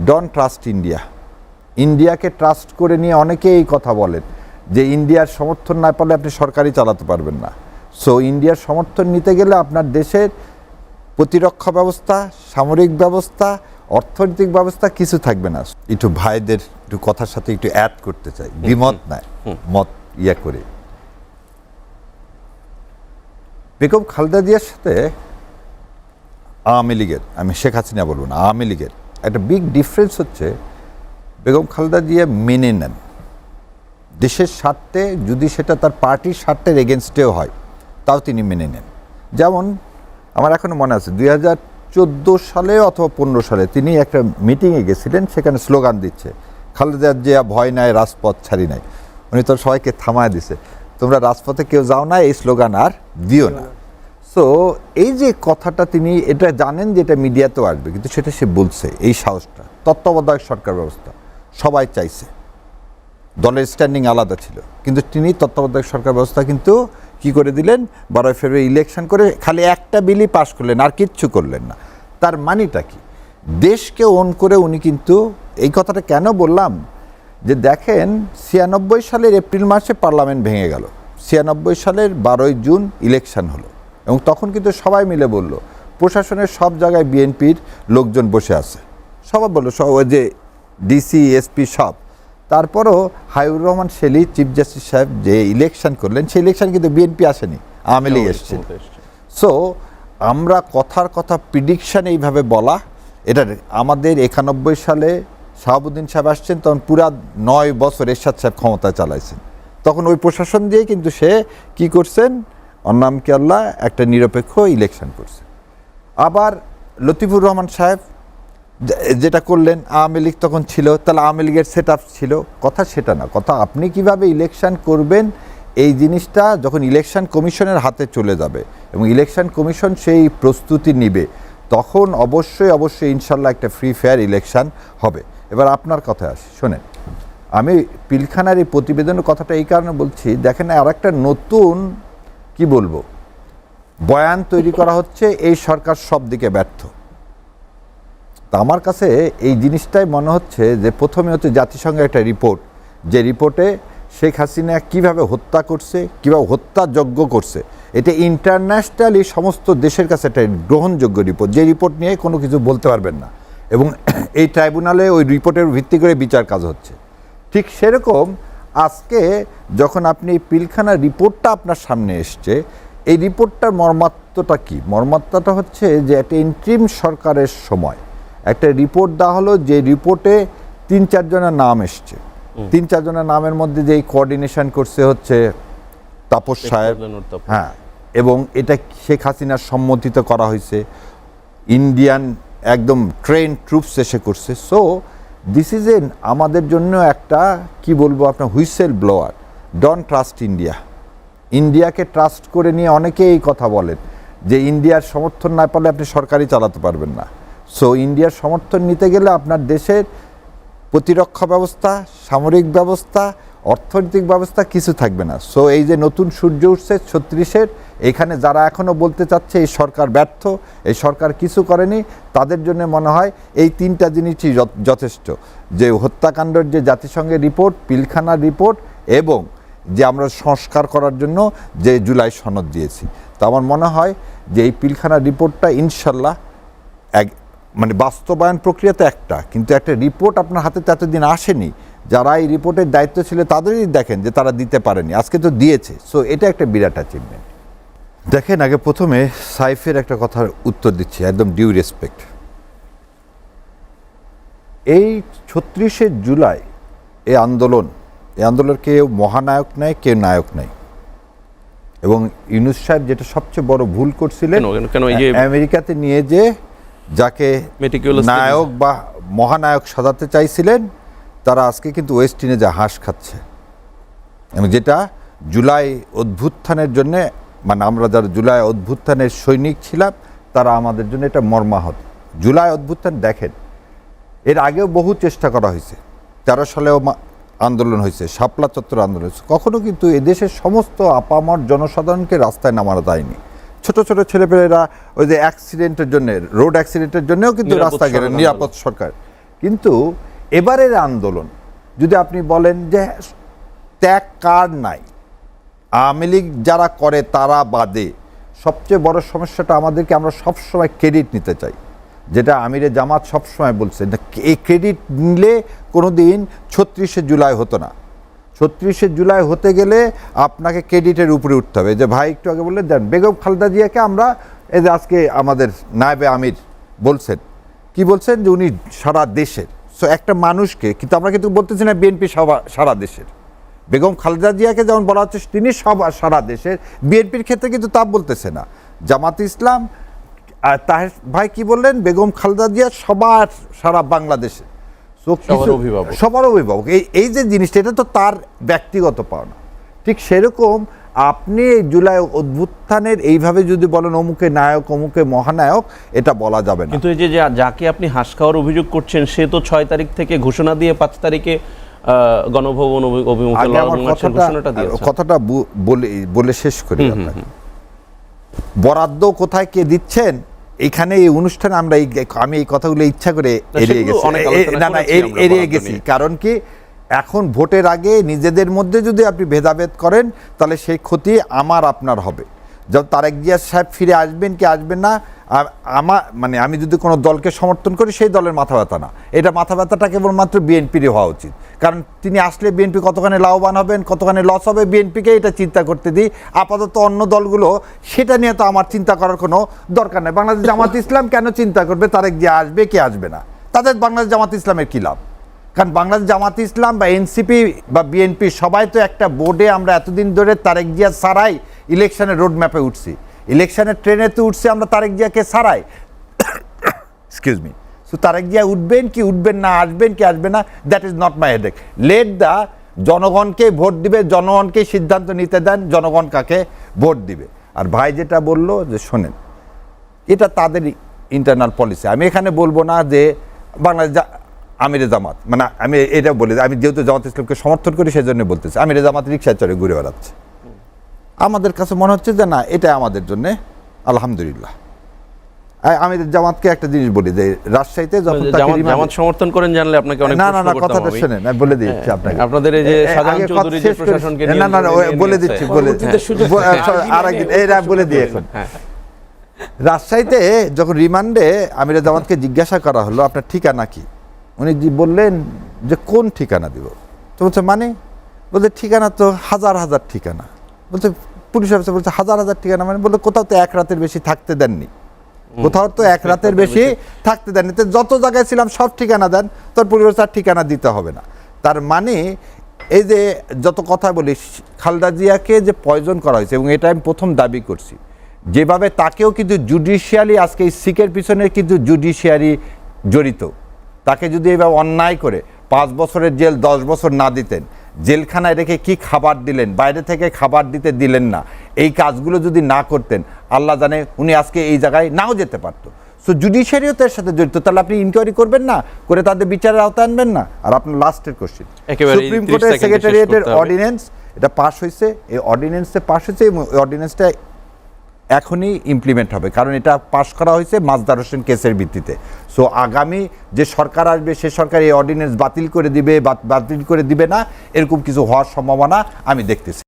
Don't trust India. ইন্ডিয়াকে trust করে নিয়ে অনেকেই এই কথা বলেন যে ইন্ডিয়ার সমর্থন না পেলে আপনি সরকারই চালাতে পারবেন না। সো ইন্ডিয়ার সমর্থন নিতে গেলে আপনার দেশের প্রতিরক্ষা ব্যবস্থা, সামরিক ব্যবস্থা, অর্থনৈতিক ব্যবস্থা কিছু থাকবে না। একটু ভাইদের একটু কথার সাথে একটু অ্যাড করতে চাই, দ্বিমত নাই, মত ইয়া করে। বেগম খালেদা জিয়ার সাথে আওয়ামী লীগের, আমি শেখ হাসিনা বলবো না, আওয়ামী লীগের একটা বিগ ডিফারেন্স হচ্ছে বেগম খালেদা জিয়া মেনে নেন দেশের স্বার্থে, যদি সেটা তার পার্টির স্বার্থের এগেনস্টেও হয় তাও তিনি মেনে নেন। যেমন আমার এখনো মনে আছে 2014 সালে অথবা 15 সালে তিনি একটা মিটিংয়ে গেছিলেন, সেখানে স্লোগান দিচ্ছে খালেদা জিয়া ভয় নাই রাজপথ ছাড়ি নাই। উনি তো সবাইকে থামায় দিছে, তোমরা রাজপথে কেউ যাও না, এই স্লোগান আর দিও না। সো এই যে কথাটা তিনি এটা জানেন যে এটা মিডিয়াতেও আসবে, কিন্তু সেটা সে বলছে, এই সাহসটা। তত্ত্বাবধায়ক সরকার ব্যবস্থা সবাই চাইছে, দলের স্ট্যান্ডিং আলাদা ছিল, কিন্তু তিনি তত্ত্বাবধায়ক সরকার ব্যবস্থা কিন্তু কি করে দিলেন, 12 ফেব্রুয়ারি ইলেকশন করে খালি একটা বিলই পাশ করলেন, আর কিচ্ছু করলেন না। তার মানেটা কি? দেশকে ওন করে উনি কিন্তু, এই কথাটা কেন বললাম যে দেখেন 96 সালের এপ্রিল মাসে পার্লামেন্ট ভেঙে গেল, 96 সালের 12ই জুন ইলেকশন হলো, এবং তখন কিন্তু সবাই মিলে বলল, প্রশাসনের সব জায়গায় বিএনপির লোকজন বসে আছে, সবাই বললো, সব ওই যে ডিসি এসপি সব। তারপরও হাইবুর রহমান শেলী চিফ জাস্টিস সাহেব যে ইলেকশন করলেন, সেই ইলেকশন কিন্তু বিএনপি আসেনি, আওয়ামী লীগ এসছে। সো আমরা কথার কথা প্রিডিকশান এইভাবে বলা, এটা আমাদের 91 সালে শাহাবুদ্দিন সাহেব আসছেন, তখন পুরা 9 বছর এরশাদ সাহেব ক্ষমতায় চালাইছেন, তখন ওই প্রশাসন দিয়ে কিন্তু সে কি করছেন, অন্নাম কি আল্লাহ একটা নিরপেক্ষ ইলেকশন করছে। আবার লতিফুর রহমান সাহেব যেটা করলেন, আওয়ামী লীগ তখন ছিল, তাহলে আওয়ামী লীগের সেট আপ ছিল, কথা সেটা না, কথা আপনি কিভাবে ইলেকশন করবেন, এই জিনিসটা যখন ইলেকশন কমিশনের হাতে চলে যাবে এবং ইলেকশন কমিশন সেই প্রস্তুতি নিবে, তখন অবশ্যই ইনশাল্লাহ একটা ফ্রি ফেয়ার ইলেকশন হবে। এবার আপনার কথায় আসি, শোনেন, আমি পিলখানার এই প্রতিবেদনের কথাটা এই কারণে বলছি, দেখেন আর একটা নতুন কি বলবো বয়ান তৈরি করা হচ্ছে, এই সরকার সব দিকে ব্যর্থ। তা আমার কাছে এই জিনিসটাই মনে হচ্ছে যে প্রথমে হচ্ছে জাতিসংঘের একটা রিপোর্ট, যে রিপোর্টে শেখ হাসিনা কিভাবে হত্যা করছে, কিভাবে হত্যাযজ্ঞ করছে, এটা ইন্টারন্যাশনালি সমস্ত দেশের কাছে একটা গ্রহণযোগ্য রিপোর্ট, যে রিপোর্ট নিয়ে কোনো কিছু বলতে পারবেন না, এবং এই ট্রাইব্যুনালে ওই রিপোর্টের ভিত্তি করে বিচার কাজ হচ্ছে। ঠিক সেরকম আজকে যখন আপনি পিলখানার রিপোর্টটা আপনার সামনে এসছে, এই রিপোর্টটার মর্মাত্মটা কি? মর্মাত্মটা হচ্ছে যে একটা ইন্ট্রিম সরকারের সময় একটা রিপোর্ট দেওয়া হলো, যে রিপোর্টে 3-4 জনের নাম এসছে, 3-4 জনের নামের মধ্যে যেই কোঅর্ডিনেশন করছে হচ্ছে তাপস সাহেব, হ্যাঁ, এবং এটা শেখ হাসিনার সম্মতিতে করা হয়েছে, ইন্ডিয়ান একদম ট্রেন ট্রুপস এসে করছে। সো দিস ইজ আমাদের জন্য একটা কি বলবো আপনার whistle blower. Don't trust India. ইন্ডিয়াকে ট্রাস্ট করে নিয়ে অনেকেই এই কথা বলেন যে ইন্ডিয়ার সমর্থন না পেলে আপনি সরকারই চালাতে পারবেন না। সো ইন্ডিয়ার সমর্থন নিতে গেলে আপনার দেশের প্রতিরক্ষা ব্যবস্থা, সামরিক ব্যবস্থা, অর্থনৈতিক ব্যবস্থা কিছু থাকবে না। সো এই যে নতুন সূর্য উঠছে 36-এর, এখানে যারা এখনও বলতে চাচ্ছে এই সরকার ব্যর্থ, এই সরকার কিছু করেনি, তাদের জন্য মনে হয় এই 3টা জিনিসই যথেষ্ট, যে হত্যাকাণ্ডের যে জাতিসংঘের রিপোর্ট, পিলখানার রিপোর্ট, এবং যে আমরা সংস্কার করার জন্য যে জুলাই সনদ দিয়েছি। তো আমার মনে হয় যে এই পিলখানার রিপোর্টটা ইনশাল্লাহ মানে বাস্তবায়ন প্রক্রিয়াতে একটা, কিন্তু একটা রিপোর্ট আপনার হাতে এতদিন আসেনি, যারা এই রিপোর্টের দায়িত্ব ছিল তাদেরই দেখেন যে তারা দিতে পারেনি, আজকে তো দিয়েছে। সো এটা একটা বিরাট অ্যাচিভমেন্ট। দেখেন, আগে প্রথমে সাইফের একটা কথার উত্তর দিচ্ছি, একদম ডিউ রেসপেক্ট। এই 36শে জুলাই এই আন্দোলন কেউ মহানায়ক নাই, কেউ নায়ক নাই, এবং ইউনূস সাহেব যেটা সবচেয়ে বড় ভুল করছিলেন, আমেরিকাতে নিয়ে যে যাকে নায়ক বা মহানায়ক সাজাতে চাইছিলেন, তারা আজকে কিন্তু ওয়েস্ট ইন্ডিজে হাঁস খাচ্ছে, এবং যেটা জুলাই অভ্যুত্থানের জন্যে, মানে আমরা যারা জুলাই অভ্যুত্থানের সৈনিক ছিলাম তারা আমাদের জন্য এটা মর্মাহত। জুলাই অভ্যুত্থান দেখেন, এর আগেও বহু চেষ্টা করা হয়েছে, 13 সালেও আন্দোলন হয়েছে, শাপলা চত্বর আন্দোলন হয়েছে, কখনো কিন্তু এদেশের সমস্ত আপামর জনসাধারণকে রাস্তায় নামানো যায়নি। ছোট ছোট ছেলেপেলেরা ওই যে অ্যাক্সিডেন্টের জন্য, রোড অ্যাক্সিডেন্টের জন্যও কিন্তু রাস্তা গেলেন, নিরাপদ সরকার, কিন্তু এবারের আন্দোলন যদি আপনি বলেন যে ত্যাগ কার নাই, আওয়ামী লীগ যারা করে তারা বাদে সবচেয়ে বড় সমস্যাটা আমাদেরকে, আমরা সবসময় ক্রেডিট নিতে চাই, যেটা আমিরে জামাত সবসময় বলছে, এই ক্রেডিট নিলে কোনো দিন 36শে জুলাই হতো না। 36শে জুলাই হতে গেলে আপনাকে ক্রেডিটের উপরে উঠতে হবে। যে ভাই একটু আগে বললেন, দেন বেগম খালেদা জিয়াকে আমরা, এই যে আজকে আমাদের নায়েবে আমির বলছেন, কি বলছেন যে উনি সারা দেশের, সো একটা মানুষকে, কিন্তু আমরা কিন্তু বলতেছি না বিএনপি সারা দেশের। বেগম খালেদা জিয়াকে যেমন বলা হচ্ছে তিনি সারা দেশের, বিএনপির ক্ষেত্রে কিন্তু তা বলতেছে না। জামাত ইসলাম তাহের ভাই কি বললেন, বেগম খালেদা জিয়া সবার, সারা বাংলাদেশে, সবার অভিভাবক। এই যে জিনিসটা, এটা তো তার ব্যক্তিগত পাওনা। ঠিক সেরকম আপনি এই জুলাই অভ্যুত্থানের এইভাবে যদি বলেন অমুকে নায়ক অমুকে মহানায়ক, এটা বলা যাবে না। কিন্তু এই যে যাকে আপনি হাঁস খাওয়ার অভিযোগ করছেন, সে তো 6 তারিখ থেকে ঘোষণা দিয়ে 5 তারিখে গণভবন অভিমুখে ঘোষণাটা দিয়েছে। কথাটা বলে শেষ করি। বরাদ্দ কোথায় কে দিচ্ছেন, এখানে এই অনুষ্ঠানে আমরা আমি এই কথাগুলো ইচ্ছা করে এড়িয়ে গেছি। কারণ কি, এখন ভোটের আগে নিজেদের মধ্যে যদি আপনি ভেদাভেদ করেন, তাহলে সেই ক্ষতি আমার আপনার হবে। যখন তারেক জিয়া সাহেব ফিরে আসবেন কি আসবেন না, মানে আমি যদি কোনো দলকে সমর্থন করি, সেই দলের মাথা ব্যথা না, এটা মাথা ব্যথাটা কেবলমাত্র বিএনপিরই হওয়া উচিত। কারণ তিনি আসলে বিএনপি কতখানি লাভবান হবেন, কতখানি লস হবে, বিএনপিকে এটা চিন্তা করতে দিই। আপাতত অন্য দলগুলো সেটা নিয়ে তো আমার চিন্তা করার কোনো দরকার নেই। বাংলাদেশ জামাত ইসলাম কেন চিন্তা করবে তারেক জিয়া আসবে কি আসবে না? তাদের বাংলাদেশ জামাত ইসলামের কী লাভ? কারণ বাংলাদেশ জামাত ইসলাম বা এনসিপি বা বিএনপি সবাই তো একটা বোর্ডে, আমরা এতদিন ধরে তারেক জিয়া ছাড়াই ইলেকশনের রোড ম্যাপে উঠছি, ইলেকশনের ট্রেনে তো উঠছি আমরা তারেক জিয়াকে ছাড়াই। Excuse me. So Tarique Zia উঠবেন কি উঠবেন না, আসবেন কি আসবে না, that is not my headache. Let the জনগণকে ভোট দিবে, জনগণকে সিদ্ধান্ত নিতে দেন জনগণ কাকে ভোট দিবে। আর ভাই যেটা বললো যে শোনেন, এটা তাদের ইন্টারনাল পলিসি। আমি এখানে বলবো না যে বাংলাদেশ আমিরে জামাত, মানে আমি এটা বলি, আমি যেহেতু জামাত ইসলামকে সমর্থন করি সেই জন্য বলতেছি, আমিরে জামাত রিক্সায় চড়ে ঘুরে বেড়াচ্ছে। আমাদের কাছে মনে হচ্ছে যে না, এটা আমাদের জন্য আলহামদুলিল্লাহ। আমি জামাতকে একটা জিনিস বলি যে রাজশাহীতে যখন জামাত সমর্থন করেন জানলে আপনাকে অনেক প্রশ্ন করতে হবে। না কথাটা শুনেন, আমি বলে দিচ্ছি আপনাকে। আপনাদের এই যে শাহজাহান চৌধুরী যে প্রশাসনকে নিয়ে বলে দিচ্ছি, বলে দিই এখন। রাজশাহীতে যখন রিমান্ডে আমিরে জামাতকে জিজ্ঞাসা করা হলো আপনার ঠিকানা কি, উনি বললেন যে কোন ঠিকানা দিব। তো বলছে মানে, বলছে ঠিকানা তো হাজার হাজার ঠিকানা। বলছে পুলিশ অফিসার বলছে হাজার হাজার ঠিকানা মানে, বলতে কোথাও তো 1 রাতের বেশি থাকতে দেননি, কোথাও তো 1 রাতের বেশি থাকতে দেননি, তো যত জায়গায় ছিলাম সব ঠিকানা দেন, তোর পরিবার তার ঠিকানা দিতে হবে না। তার মানে এই যে যত কথা বলি, খালেদা জিয়াকে যে পয়জন করা হয়েছে, এবং এটা আমি প্রথম দাবি করছি, যেভাবে তাকেও কিন্তু জুডিশিয়ালি, আজকে এই সিকের পিছনে কিন্তু জুডিশিয়ারি জড়িত, তাকে যদি এভাবে অন্যায় করে 5 বছরের জেল 10 বছর না দিতেন, জেলখানায় রেখে কি খাবার দিলেন, বাইরে থেকে খাবার দিতে দিলেন না, এই কাজগুলো যদি না করতেন, আল্লাহ জানে উনি আজকে এই জায়গায় নাও যেতে পারতো। সো জুডিশিয়ারিও তার সাথে জড়িত, তাহলে আপনি ইনকোয়ারি করবেন না, করে তাদের বিচারের আওতায় আনবেন না। আর আপনার লাস্টের কোশ্চেন, সুপ্রিম কোর্টের সেক্রেটারিয়েটের অর্ডিন্যান্স এটা পাস হয়েছে, এই অর্ডিন্যান্সে পাস হয়েছে, এবং এই অর্ডিন্যান্সটা এখনই ইমপ্লিমেন্ট হবে, কারণ এটা পাশ করা হয়েছে মাজদার হোসেন কেসের ভিত্তিতে। সো আগামী যে সরকার আসবে সে সরকার এই অর্ডিন্যান্স বাতিল করে দিবে না, এরকম কিছু হওয়ার সম্ভাবনা আমি দেখতেছি।